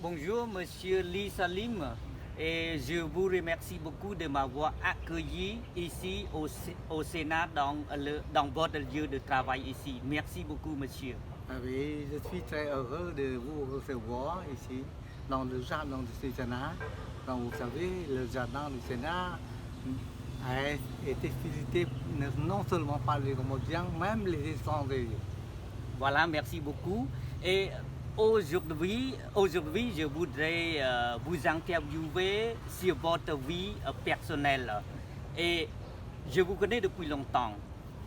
Bonjour, Monsieur Lee Salim, et je vous remercie beaucoup de m'avoir accueilli ici au Sénat dans votre lieu de travail ici. Merci beaucoup, monsieur. Ah oui, je suis très heureux de vous recevoir ici, dans le jardin du Sénat. Comme vous savez, le jardin du Sénat a été visité non seulement par les Cambodgiens, même les étrangers. Voilà, merci beaucoup. Et aujourd'hui, je voudrais vous interviewer sur votre vie personnelle. Et je vous connais depuis longtemps.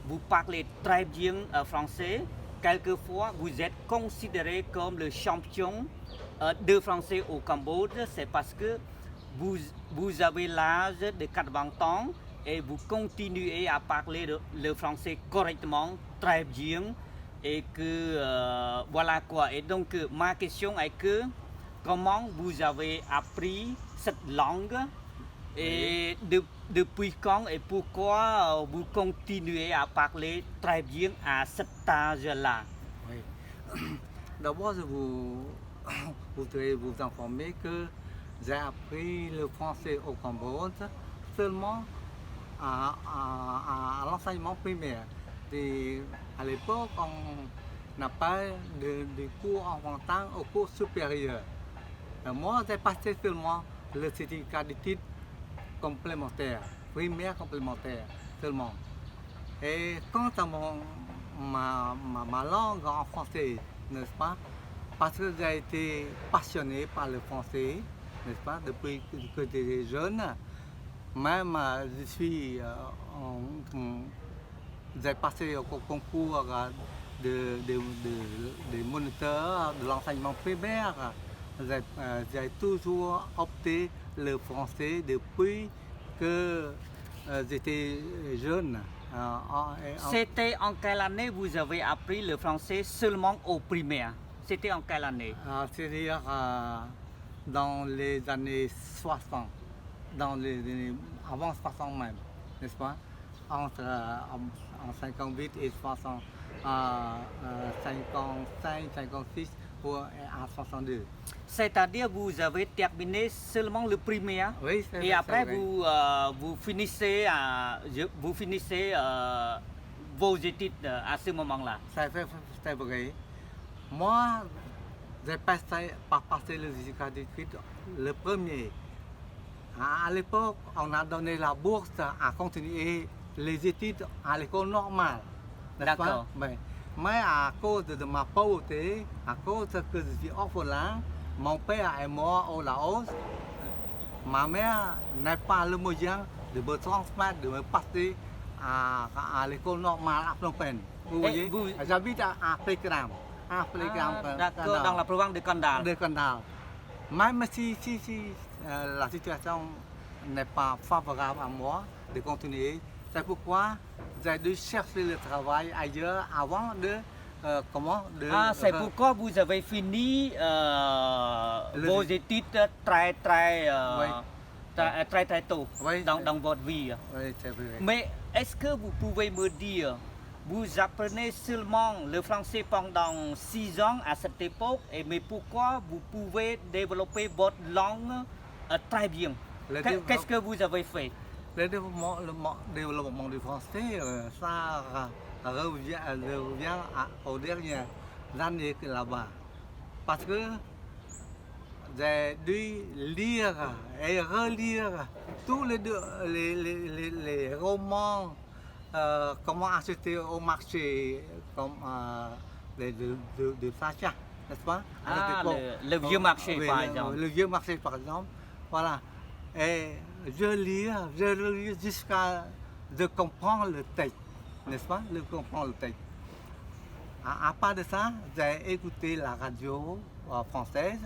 Vous parlez très bien français. Quelquefois, vous êtes considéré comme le champion de français au Cambodge. C'est parce que vous avez l'âge de 80 ans et vous continuez à parler le français correctement, très bien. Et que voilà quoi. Et donc ma question est que comment vous avez appris cette langue et depuis quand et pourquoi vous continuez à parler très bien à cet âge-là? Oui. D'abord, je voudrais vous informer que j'ai appris le français au Cambodge seulement à l'enseignement primaire. Et à l'époque, on n'a pas de cours enfantins au cours supérieur. Moi, j'ai passé seulement le certificat de titre complémentaire, primaire complémentaire seulement. Et quant à ma langue en français, n'est-ce pas, parce que j'ai été passionné par le français, n'est-ce pas, depuis que j'étais jeune, même je suis j'ai passé au concours de moniteur de l'enseignement primaire. J'ai toujours opté le français depuis que j'étais jeune. C'était en quelle année vous avez appris le français seulement au primaire? C'était en quelle année? C'est-à-dire dans les années 60, avant 60 même, n'est-ce pas? Entre en 58 et 60, 55, 56 à 62. C'est-à-dire vous avez terminé seulement le primaire, oui, et après vous finissez, vos études à ce moment-là. C'est vrai. Moi, j'ai passé le certificat d'études le premier. À l'époque, on a donné la bourse à continuer les études à l'école normale. D'accord. Mais à cause de ma pauvreté, à cause que je suis orphelin, mon père est mort au Laos. Ma mère n'a pas le moyen de me transmettre, de me passer à l'école normale à Phnom Penh. Vous voyez, j'habite à Plégram. D'accord, dans la province de Kandal. Même si la situation n'est pas favorable à moi de continuer, c'est pourquoi j'ai dû chercher le travail ailleurs avant c'est pourquoi vous avez fini vos études très tôt dans votre vie. Oui, c'est vrai. Mais est-ce que vous pouvez me dire, vous apprenez seulement le français pendant 6 ans à cette époque, mais pourquoi vous pouvez développer votre langue très bien? Qu'est-ce que vous avez fait? Le développement du français, ça revient aux dernières années là-bas. Parce que j'ai dû lire et relire tous les romans, comment acheter au marché, comme de Sacha, n'est-ce pas? Le vieux marché, par exemple. Le vieux marché, par exemple. Voilà. Et je lis jusqu'à de comprendre le texte, n'est-ce pas? De comprendre le texte. À part de ça, j'ai écouté la radio française,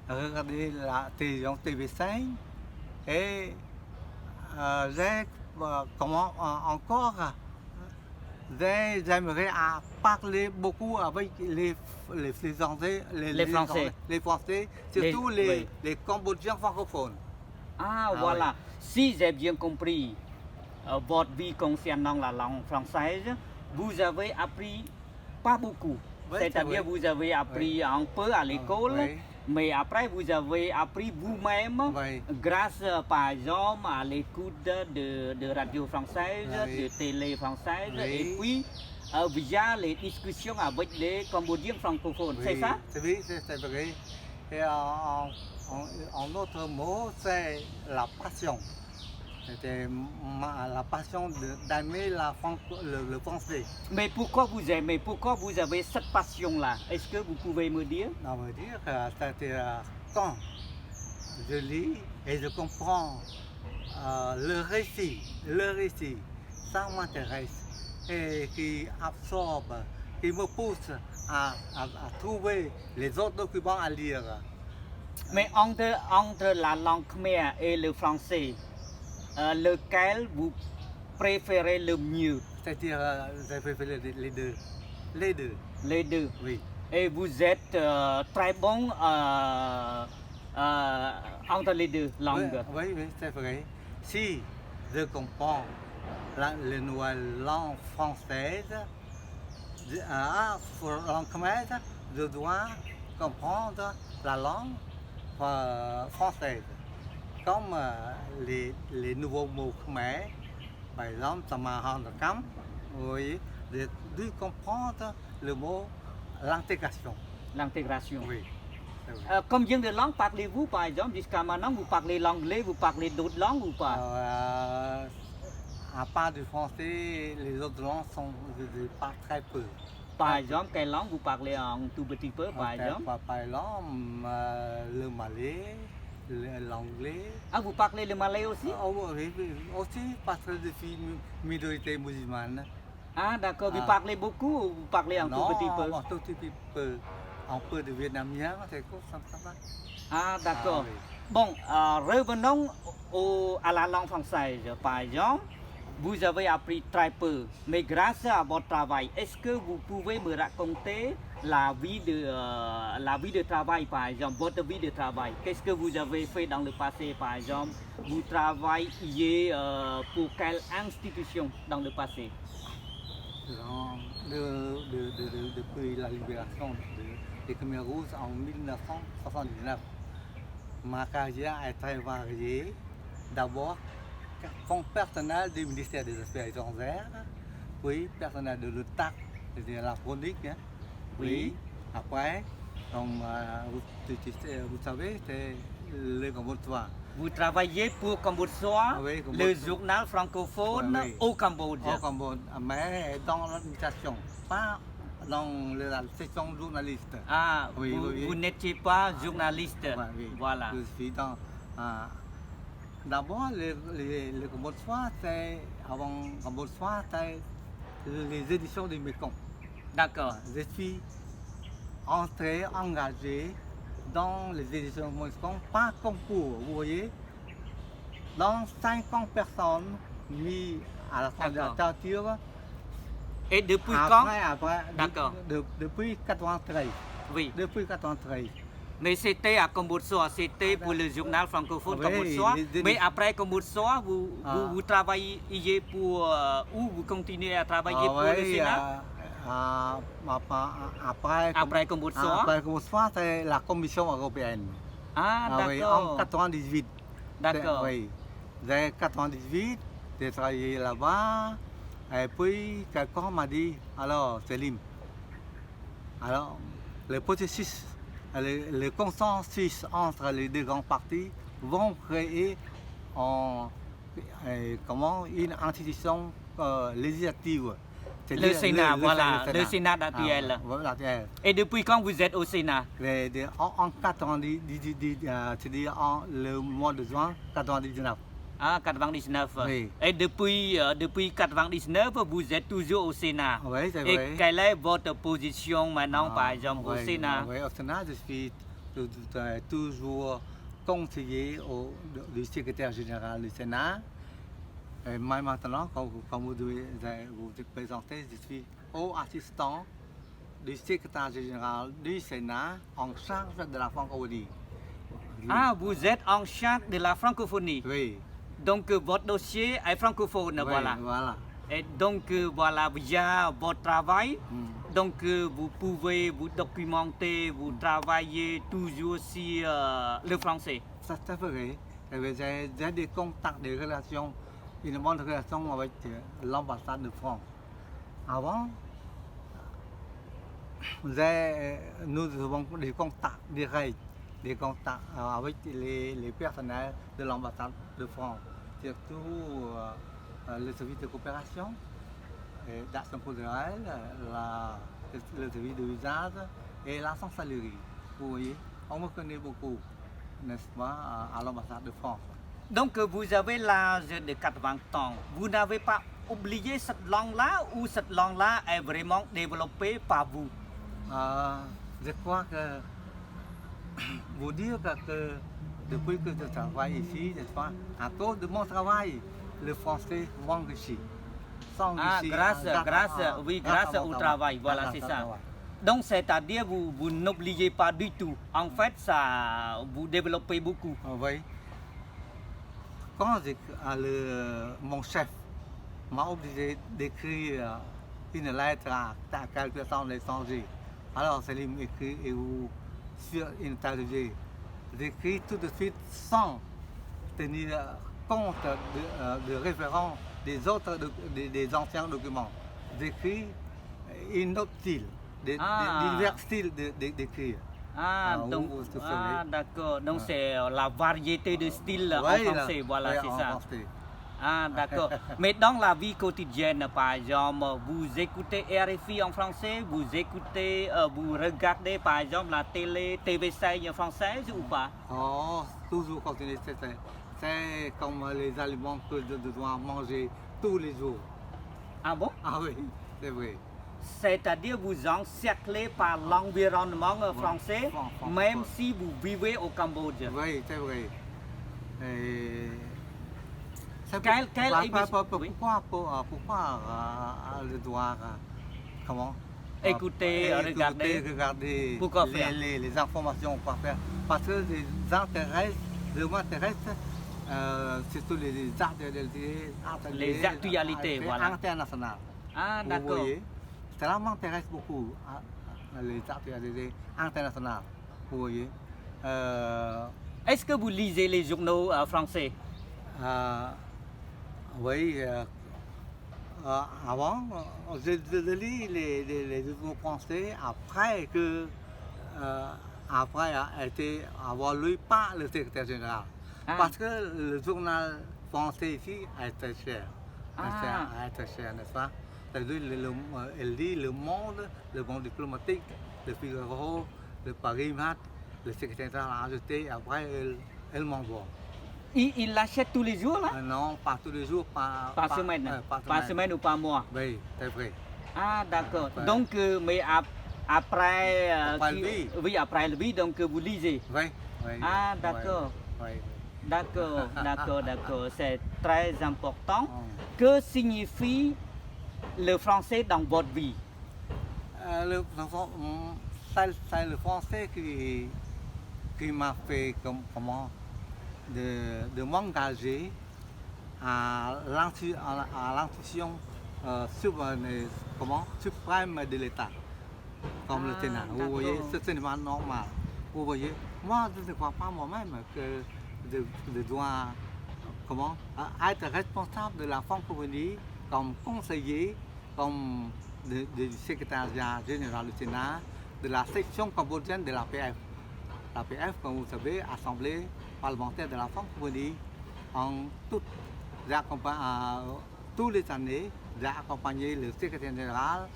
regardé la télévision TV5 et j'aimerais parler beaucoup avec les Français, surtout les Cambodgiens francophones. Voilà. Si j'ai bien compris votre vie concernant la langue française, vous avez appris pas beaucoup. C'est-à-dire vous avez appris un peu à l'école, Mais après, vous avez appris vous-même, Oui. grâce par exemple à l'écoute de radio française, Oui. de télé française, Oui. et puis via les discussions avec les Cambodgiens francophones. C'est ça? Oui, c'est vrai. Et en autre mot, c'est la passion. C'était la passion d'aimer le français. Mais pourquoi vous aimez? Pourquoi vous avez cette passion-là? Est-ce que vous pouvez me dire? On veut dire que c'était quand je lis et je comprends le récit, ça m'intéresse et qui absorbe, qui me pousse à trouver les autres documents à lire. Mais entre la langue khmer et le français, lequel vous préférez le mieux? C'est-à-dire, j'ai préféré les deux. Les deux, Les deux. oui. Et vous êtes très bon entre les deux langues. Oui, c'est vrai. Si je comprends les nouvelles langues françaises, langue khmer, je dois comprendre la langue française. Comme les nouveaux mots khmer, par exemple, Samahandakam, oui, je dois comprendre le mot l'intégration. L'intégration. Oui. C'est vrai. Combien de langues parlez-vous par exemple? Jusqu'à maintenant, vous parlez l'anglais, vous parlez d'autres langues ou pas? À part du français, les autres langues sont pas très peu. Par exemple, quelle langue vous parlez un tout petit peu par exemple? Par exemple, le malais, l'anglais. Ah, vous parlez le malais aussi? Oui, aussi parce que je suis minorité musulmane. Ah, d'accord. Vous Ah. parlez beaucoup ou vous parlez un tout petit peu? Un tout petit peu. Un peu de vietnamien, c'est quoi ça va? Ah, d'accord. oui. Bon, revenons à la langue française. Par exemple, vous avez appris très peu, mais grâce à votre travail, est-ce que vous pouvez me raconter la vie de travail, par exemple, votre vie de travail? Qu'est-ce que vous avez fait dans le passé, par exemple? Vous travaillez pour quelle institution dans le passé? Depuis la libération des Khmer Rouges en 1979, ma carrière est très variée. D'abord, comme personnel du ministère des Affaires étrangères, puis personnel de l'OTAC, c'est-à-dire la chronique. Hein. Oui. Après, comme vous savez, c'est le Cambodge. Vous travaillez pour Cambodge Soir, Oui, Cambodge le Soir. journal francophone Oui. au Cambodge. Au Cambodge, mais dans l'administration, pas dans la section journaliste. Ah, Oui, oui. vous n'étiez pas journaliste. Ouais, oui. Voilà. Je suis dans. D'abord, le Cambodge Soir, c'est avant Cambodge Soir, c'est les éditions du Mekong. D'accord. Je suis engagé dans les éditions du Mekong par concours. Vous voyez, dans 50 personnes mises à la candidature. Et depuis quand? Après, D'accord. Depuis 93. Oui. Depuis 93. Mais c'était à Cambodge Soir, c'était pour le journal francophone Oui, Cambodge Soir. les- Mais après Cambodge Soir, Ah. vous travaillez pour où vous continuez à travailler pour le Sénat? Après Cambodge Soir? Après Cambodge Soir, c'est la Commission européenne. Ah, Oui, en d'accord. 98. D'accord. Oui. Dès 98, j'ai travaillé là-bas. Et puis, quelqu'un m'a dit, alors, Selim, alors, le processus, le consensus entre les deux grands partis vont créer une institution législative. Le Sénat, voilà, le Sénat Ah, actuel. voilà, Et depuis quand vous êtes au Sénat? en 98, c'est-à-dire le mois de juin 99. Ah, 99. Oui. Et depuis 99, vous êtes toujours au Sénat. Oui, c'est Et vrai. quelle est votre position maintenant, par exemple, au Oui, Sénat? Oui, au Sénat, je suis toujours conseiller du secrétaire général du Sénat. Et maintenant, comme vous devez vous présenter, je suis haut assistant du secrétaire général du Sénat en charge de la francophonie. Ah, vous êtes en charge de la francophonie. Oui. Donc, votre dossier est francophone, Oui, voilà. Voilà. Et donc, voilà, via votre travail, Hmm. Donc vous pouvez vous documenter, vous travaillez toujours sur le français. Ça c'est vrai. J'ai des contacts, des relations, une bonne relation avec l'ambassade de France. Avant, nous avons des contacts directs, des contacts avec les personnels de l'ambassade de France, surtout le service de coopération, d'action culturelle, le service de visage et la chancellerie. Vous voyez, on me connaît beaucoup, n'est-ce pas, à l'ambassade de France. Donc vous avez l'âge de 80 ans. Vous n'avez pas oublié cette langue-là ou cette langue-là est vraiment développée par vous? Je crois que vous dire que depuis que je travaille ici, n'est-ce pas, à cause de mon travail, le français m'enrichit. Grâce au travail, voilà, c'est ça. Donc c'est-à-dire vous n'oubliez pas du tout. En fait, ça vous développez beaucoup. Oui. Quand mon chef m'a obligé d'écrire une lettre à quelqu'un dans l'étranger, alors c'est lui qui m'écrit et sur une tardive. J'écris tout de suite sans tenir compte de référence des autres des anciens documents. J'écris une autre style, divers styles d'écrire. D'accord. Donc c'est la variété de styles en français, voilà, c'est ça. D'accord. Mais dans la vie quotidienne, par exemple, vous écoutez RFI en français, vous regardez par exemple la TV5 française ou pas? Oh, toujours continuer, c'est comme les aliments que je dois manger tous les jours. Ah bon? Ah oui, c'est vrai. C'est-à-dire vous encerclez par l'environnement français, même si vous vivez au Cambodge. Oui, c'est vrai. Pourquoi le doigt, comment écouter, regarder, pourquoi faire les informations, pourquoi faire? Parce que le m'intéresse, surtout les actualités voilà. internationales. Ah, d'accord. Vous voyez, cela m'intéresse beaucoup, les actualités internationales. Vous voyez. Est-ce que vous lisez les journaux français? Oui, avant, je lis les journaux français après avoir lu par le secrétaire général. Parce que le journal français ici est très cher. Est très cher, n'est-ce pas? Elle lit Le Monde diplomatique, Le Figaro, le Paris Mat, le secrétaire général a ajouté, après elle m'envoie. Il l'achète tous les jours là? Non, pas tous les jours, par semaine. Par semaine ou par mois? Oui, c'est vrai. Ah d'accord. Donc, mais après après le vie, donc vous lisez? Oui. Ah d'accord. Oui. D'accord. C'est très important. Que signifie le français dans votre vie? C'est le français qui m'a fait de m'engager à l'intuition suprême de l'État, comme le Sénat. Vous voyez, c'est normal. Vous voyez, moi je ne crois pas moi-même que je dois être responsable de la francophonie comme conseiller, comme du secrétariat général du Sénat, de la section cambodgienne de l'APF. L'APF, comme vous savez, Assemblée parlementaire de la francophonie, tous les années, j'ai accompagné le secrétaire général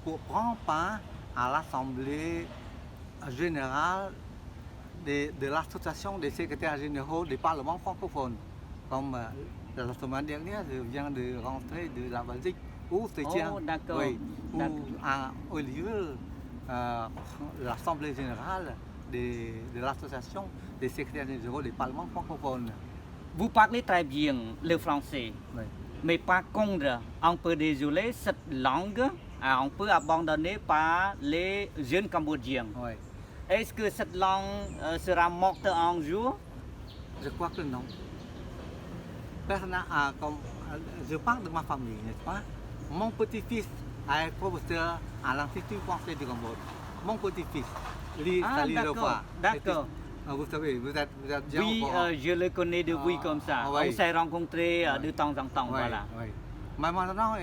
pour prendre part à l'Assemblée générale de l'association des secrétaires généraux des parlements francophones. Comme la semaine dernière, je viens de rentrer de la Belgique, où se tient au lieu l'Assemblée générale de l'association des secrétaires généraux des parlements francophones. Vous parlez très bien le français, oui. Mais par contre, on peut désoler cette langue, on peut abandonner par les jeunes Cambodgiens. Oui. Est-ce que cette langue sera morte un jour? Je crois que non. Je parle de ma famille, n'est-ce pas? Mon petit-fils est professeur à l'Institut français du Cambodge. Mon petit-fils, Ah, Salih d'accord, Lefa. d'accord. Vous savez, vous êtes bien Oui, au courant. je le connais depuis comme ça. oui. On s'est rencontrés de Oui. temps en temps, Oui, voilà. oui. Mais maintenant,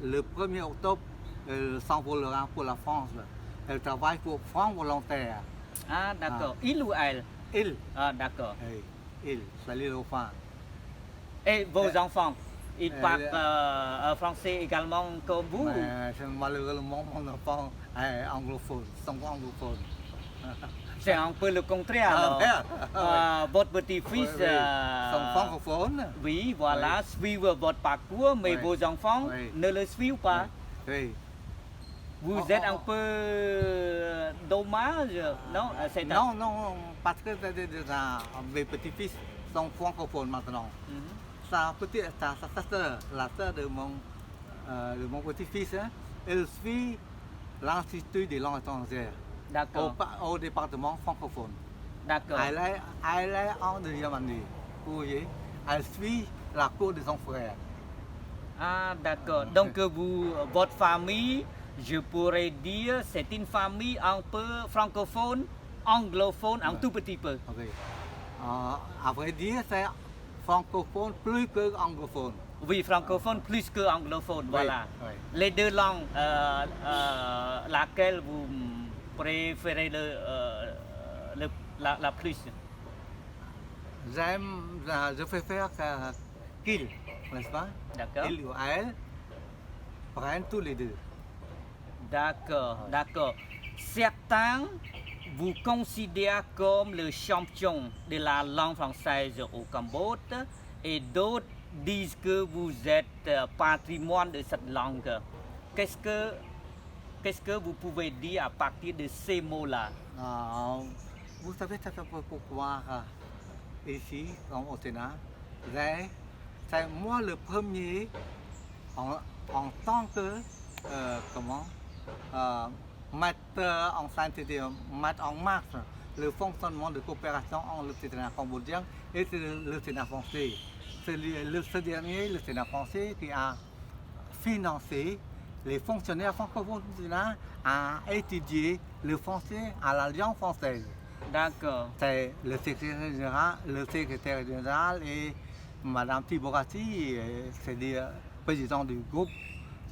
le 1er octobre, elle s'envolera pour la France. Là. Elle travaille pour Front Volontaire. Ah, d'accord. Il ou elle? Il, Ah, d'accord. il, Salih Lefa. Et vos enfants, ils euh, parlent français également comme vous? Mais malheureusement, mon enfant est anglophone, sont anglophones. C'est un peu le contraire. Ah, Alors. ouais. Votre petit-fils, Oui, sont francophones. oui, voilà, suivent votre parcours, mais Oui. vos enfants Oui. ne le suivent pas. Oui. Vous Oh, êtes oh, un oh. peu dommage, non? C'est un- Non, non, parce que mes petits-fils sont francophones maintenant. Mhm. Sa sœur, la sœur de mon petit-fils, hein, elle suit l'Institut des langues étrangères D'accord, au département francophone. d'accord. Elle est en deuxième année. Vous voyez, elle suit la cour de son frère. Ah, d'accord. Donc, votre famille, je pourrais dire, c'est une famille un peu francophone, anglophone, un Ouais. tout petit peu. Ok. À vrai dire, c'est francophone plus que anglophone. Oui, francophone plus que anglophone, voilà. oui. Les deux langues, laquelle vous préférez la plus? Je préfère qu'ils, n'est-ce pas? D'accord. Il ou elle prennent tous les deux. D'accord, d'accord. Certains vous considèrent comme le champion de la langue française au Cambodge et d'autres disent que vous êtes patrimoine de cette langue. Qu'est-ce que vous pouvez dire à partir de ces mots-là? Vous savez ça fait pourquoi ici, au Sénat, c'est moi le premier en tant que mettre en sainteté, mettre en marche le fonctionnement de coopération entre le Sénat cambodgien et le Sénat français. C'est ce dernier, le Sénat français, qui a financé les fonctionnaires francophones du Sénat à étudier le français à l'Alliance française. D'accord, C'est le secrétaire général et Madame Tiborati, c'est-à-dire président du groupe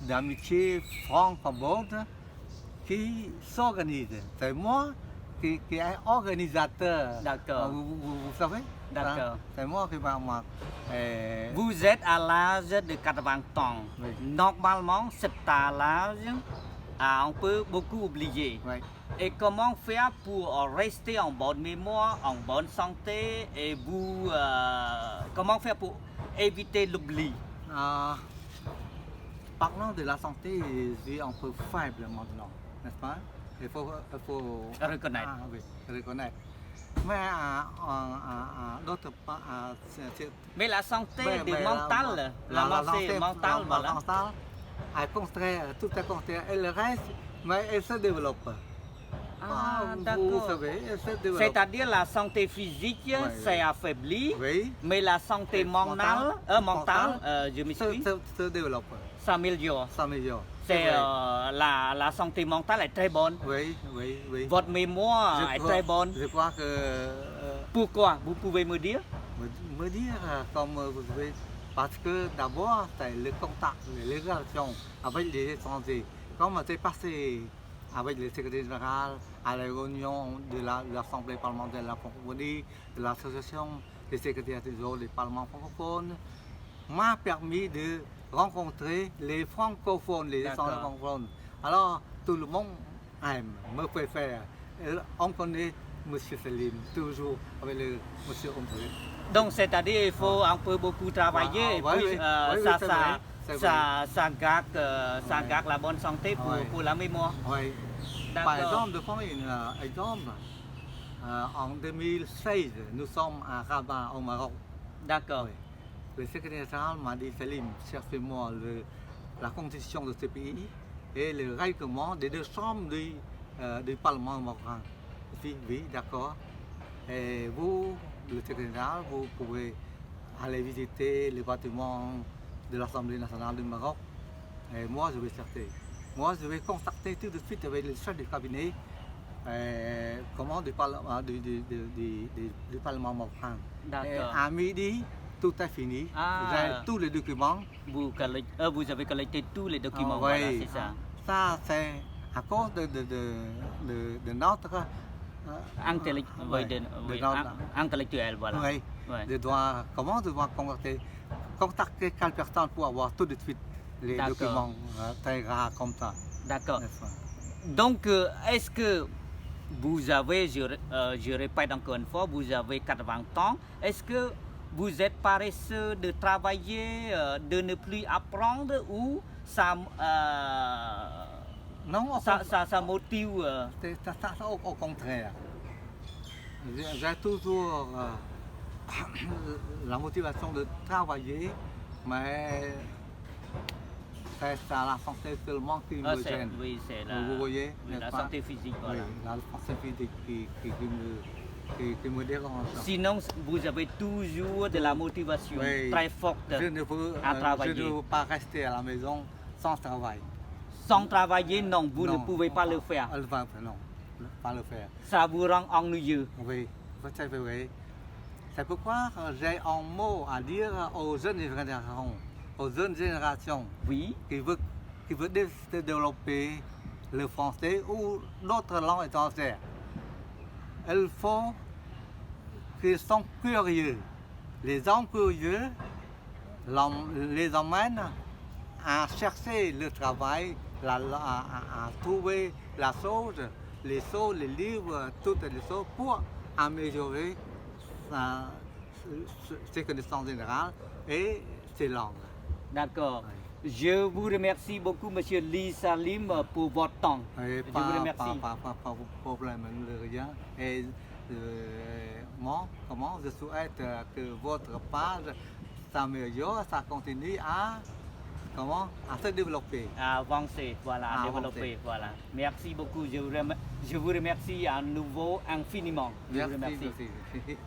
d'amitié franc-cambodge, qui s'organise. C'est moi qui est organisateur. D'accord. Vous savez? D'accord. C'est moi qui va. Vous êtes à l'âge de 80 ans. Oui. Normalement, cet âge, on peut beaucoup oublier. Oui. Et comment faire pour rester en bonne mémoire, en bonne santé et comment faire pour éviter l'oubli? Parlant de la santé, je suis un peu faible maintenant, n'est-ce pas? Il faut Reconnaître. Oui, reconnaître. Mais d'autre part, Mais la santé mais mentale, la santé mentale, voilà. mentale, au contraire, tout est contraire. Elle reste, mais elle se développe. Ah, Vous d'accord. savez, elle se développe. C'est-à-dire la santé physique Oui, s'est affaiblie, Oui. mais la santé mentale, je m'excuse, Se développe, s'améliore. s'améliore. C'est vrai. la santé mentale est très bonne. Oui, oui, oui. Votre mémoire est très bonne. Je crois que Pourquoi? Vous pouvez me dire? me dire comme vous savez, parce que d'abord c'est le contact, les relations avec les étrangers. Comme c'est passé avec le secrétaire général à la réunion de l'Assemblée parlementaire de la francophonie, de l'association des secrétaires généraux des parlements francophones, m'a permis de rencontrer les francophones, les étrangers D'accord. francophones. Alors tout le monde aime, me préfère. Et on connaît M. Selim, toujours avec le M. Ombré. Donc, c'est-à-dire qu'il faut un peu beaucoup travailler et Ah, puis oui, oui, ça, c'est ça, vrai, c'est ça garde la bonne santé Oui. pour la mémoire. Oui. Par D'accord. exemple, de prendre un exemple, en 2016, nous sommes à Rabat, au Maroc. D'accord. Oui. Le secrétaire général m'a dit, Selim, cherchez-moi la constitution de ce pays et le règlement des deux chambres du Parlement marocain. Je dis, oui, d'accord. Et vous, le secrétaire général, vous pouvez aller visiter les bâtiments de l'Assemblée nationale du Maroc. Et moi, je vais chercher. moi je vais contacter tout de suite avec le chef du cabinet du Parlement du Parlement marocain. Et D'accord. à midi, tout est fini. Ah. J'ai tous les documents. Vous avez collecté tous les documents, Ah, voilà, oui. c'est ça. Ça, c'est à cause de notre Intellectuel, voilà. Oui. Ouais. Je dois contacter quelle personne pour avoir tout de suite les D'accord. documents très rares comme ça. D'accord. n'est-ce pas? Donc, est-ce que vous avez, je répète encore une fois, vous avez 80 ans, est-ce que vous êtes paresseux de travailler, de ne plus apprendre ou ça, Non, ça motive au contraire. J'ai toujours la motivation de travailler, mais c'est la santé seulement qui me gêne. Oui, c'est Vous voyez, oui, n'est-ce la pas? santé physique, Oui, voilà. la santé physique qui me dérange. Sinon, vous avez toujours de la motivation Oui. très forte Je ne veux, à je travailler. ne veux pas rester à la maison sans travail. Sans travailler, non, vous ne Non. pouvez pas le faire. Non, pas le faire. Ça vous rend ennuyeux. Oui, c'est vrai. C'est pourquoi j'ai un mot à dire aux jeunes générations Oui, qui veulent développer le français ou d'autres langues étrangères. Il faut qu'ils soient curieux. Les hommes curieux les emmènent à chercher le travail, à trouver la chose, les livres, toutes les choses pour améliorer ses connaissances générales et ses langues. d'accord. Je vous remercie beaucoup, Monsieur Lee Salim, pour votre temps. Et Je vous remercie. pas de problème, rien. Et moi, je souhaite que votre page s'améliore, ça continue à se développer. À avancer, voilà, à À développer, avancer. voilà. Merci beaucoup. Je vous remercie à nouveau infiniment. Je vous Merci, remercie. merci.